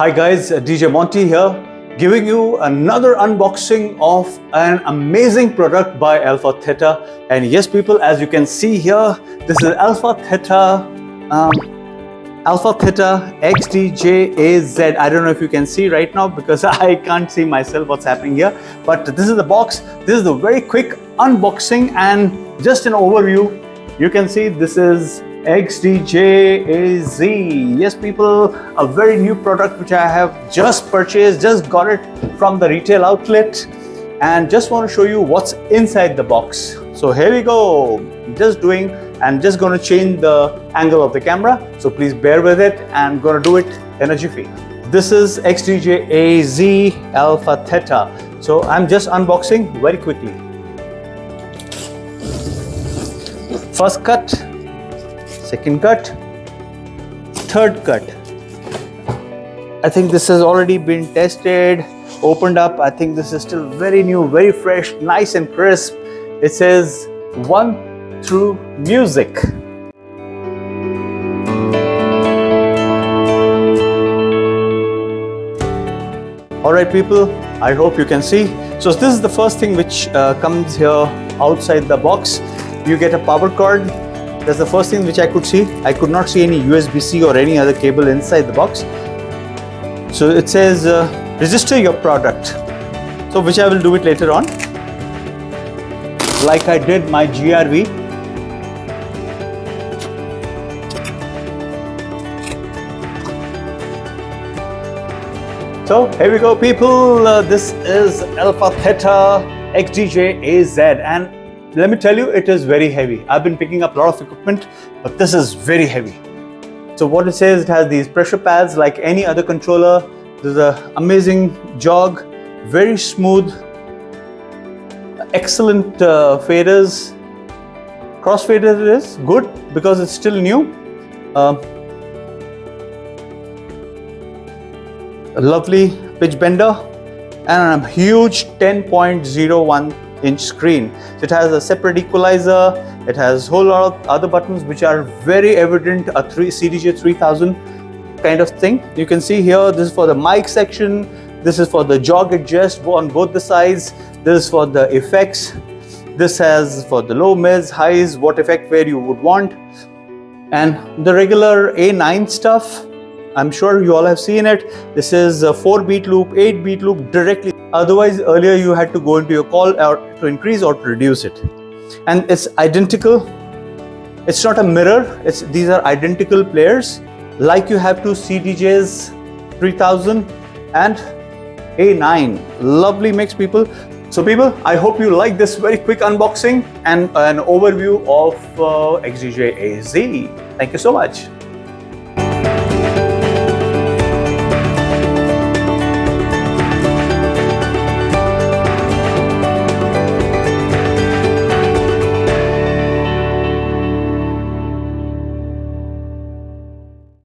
Hi guys, DJ Monty here, giving you another unboxing of an amazing product by Alphatheta. And yes people, as you can see here, this is Alphatheta XDJ-AZ. I don't know if you can see right now because I can't see myself what's happening here. But this is the box. This is the very quick unboxing and just an overview. You can see this is XDJ-AZ. Yes people, a very new product which I have just purchased, just got it from the retail outlet, and just want to show you what's inside the box. So here we go. Just going to change the angle of the camera, so please bear with it, and going to do it in a jiffy. This is XDJ-AZ Alphatheta. So I'm just unboxing very quickly. First cut, second cut, third cut. I think this has already been tested, opened up. I think this is still very new, very fresh, nice and crisp. It says 1 through music. All right people, I hope you can see. So this is the first thing which comes here outside the box. You get a power cord. That's the first thing which I could see. I could not see any USB-C or any other cable inside the box. So it says register your product. So which I will do it later on, like I did my GRV. So here we go people, this is Alphatheta XDJ-AZ, and let me tell you, it is very heavy. I've been picking up a lot of equipment, but this is very heavy. So what it says, it has these pressure pads like any other controller. There's an amazing jog, very smooth, excellent faders. Crossfader is good because it's still new. A lovely pitch bender and a huge 10.01 inch screen. So it has a separate equalizer. It has a whole lot of other buttons which are very evident, a CDJ 3000 kind of thing. You can see here, this is for the mic section. This is for the jog adjust on both the sides. This is for the effects. This has for the low, mids, highs, what effect where you would want. And the regular A9 stuff, I'm sure you all have seen it. This is a 4-beat loop, 8-beat loop directly. Otherwise, earlier you had to go into your call or to increase or to reduce it. And it's identical. It's not a mirror. These are identical players. Like you have two CDJs 3000 and A9. Lovely mix people. So people, I hope you like this very quick unboxing and an overview of XDJ-AZ. Thank you so much.